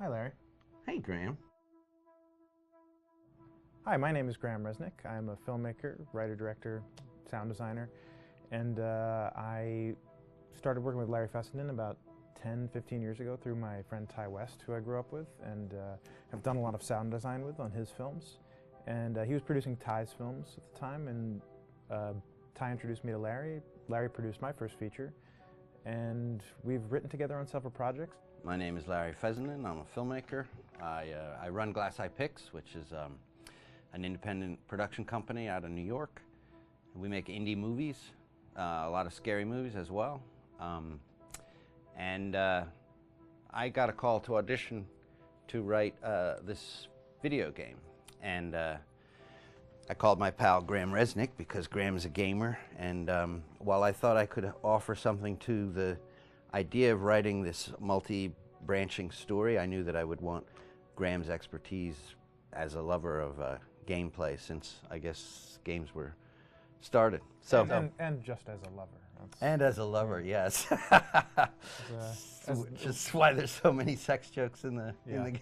Hi, Larry. Hey, Graham. Hi, my name is Graham Resnick. I'm a filmmaker, writer, director, sound designer, and I started working with Larry Fessenden about 10, 15 years ago through my friend Ty West, who I grew up with, and have done a lot of sound design with on his films. And he was producing Ty's films at the time, and Ty introduced me to Larry. Larry produced my first feature, and we've written together on several projects. My name is Larry Fessenden. I'm a filmmaker. I run Glass Eye Pix, which is an independent production company out of New York. We make indie movies, a lot of scary movies as well. I got a call to audition to write this video game. And I called my pal Graham Resnick because Graham is a gamer. And while I thought I could offer something to the idea of writing this multi-branching story, I knew that I would want Graham's expertise as a lover of gameplay, since I guess games were started. So and just as a lover. And as a lover, yes. Which is As why there's so many sex jokes in the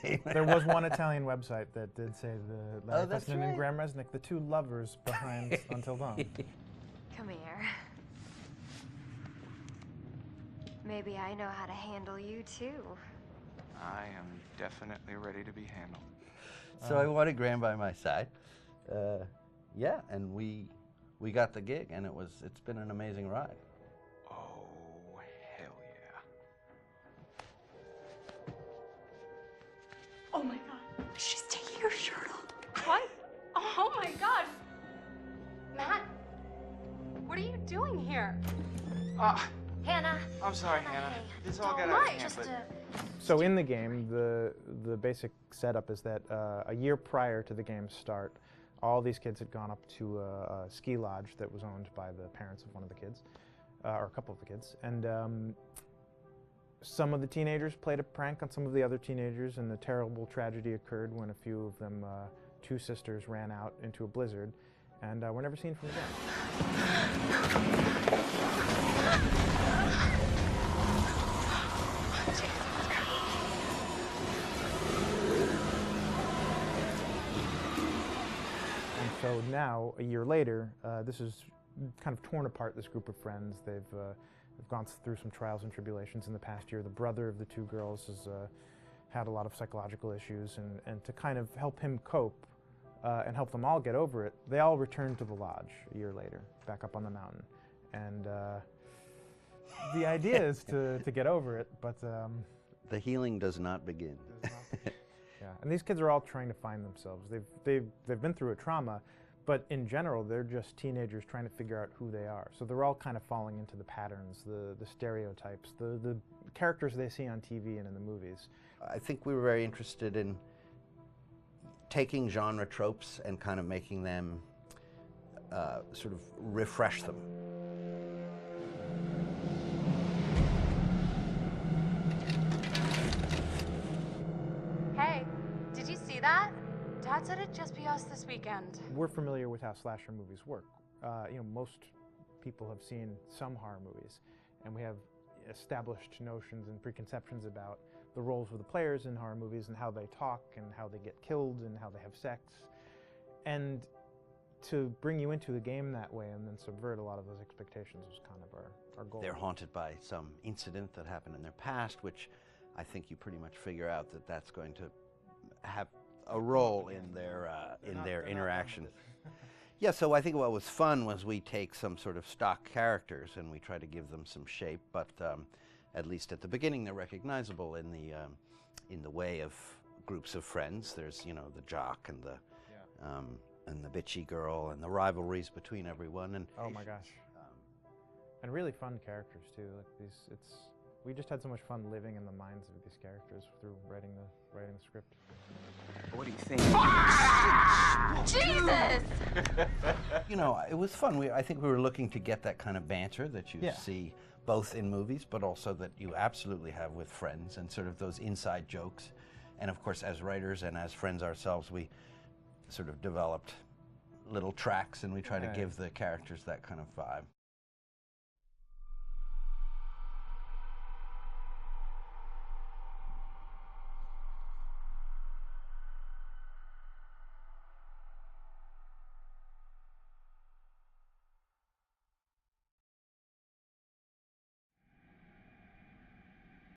game. There was one Italian website that did say the Larry that's Fessenden and right. Graham Resnick, the two lovers behind Until Dawn. Come here. Maybe I know how to handle you too. I am definitely ready to be handled. So I wanted Graham by my side. Yeah, and we got the gig, and it's been an amazing ride. Oh, hell yeah. Oh my god, she's taking her shirt off. What? Oh my god. Matt, what are you doing here? Hannah. I'm sorry, Hannah. Hey, This all don't got out of mind, hand, just but So in the game, the basic setup is that a year prior to the game's start, all these kids had gone up to a ski lodge that was owned by the parents of one of the kids, or a couple of the kids, and some of the teenagers played a prank on some of the other teenagers, and a terrible tragedy occurred when a few of them, two sisters, ran out into a blizzard, and were never seen from again. And so now, a year later, this is kind of torn apart, this group of friends. They've gone through some trials and tribulations in the past year. The brother of the two girls has had a lot of psychological issues, and to kind of help him cope and help them all get over it, they all returned to the lodge a year later, back up on the mountain. And the idea is to get over it, but The healing does not begin. yeah, and these kids are all trying to find themselves. They've been through a trauma, but in general, they're just teenagers trying to figure out who they are. So they're all kind of falling into the patterns, the stereotypes, the characters they see on TV and in the movies. I think we were very interested in taking genre tropes and kind of making them sort of refresh them. Hey, did you see that? Dad said it'd just be us this weekend. We're familiar with how slasher movies work. Most people have seen some horror movies, and we have established notions and preconceptions about the roles of the players in horror movies and how they talk and how they get killed and how they have sex. And to bring you into the game that way and then subvert a lot of those expectations was kind of our goal. They're haunted by some incident that happened in their past, which I think you pretty much figure out that that's going to have a role in their interaction. Yeah, so I think what was fun was we take some sort of stock characters and we try to give them some shape, but at least at the beginning they're recognizable in the way of groups of friends. There's the jock and the bitchy girl and the rivalries between everyone. And oh my gosh, and really fun characters too. Like we just had so much fun living in the minds of these characters through writing the script. what do you think? Jesus! It was fun. I think we were looking to get that kind of banter that you Yeah. see both in movies, but also that you absolutely have with friends, and sort of those inside jokes. And of course, as writers and as friends ourselves, we sort of developed little tracks, and we try to give the characters that kind of vibe.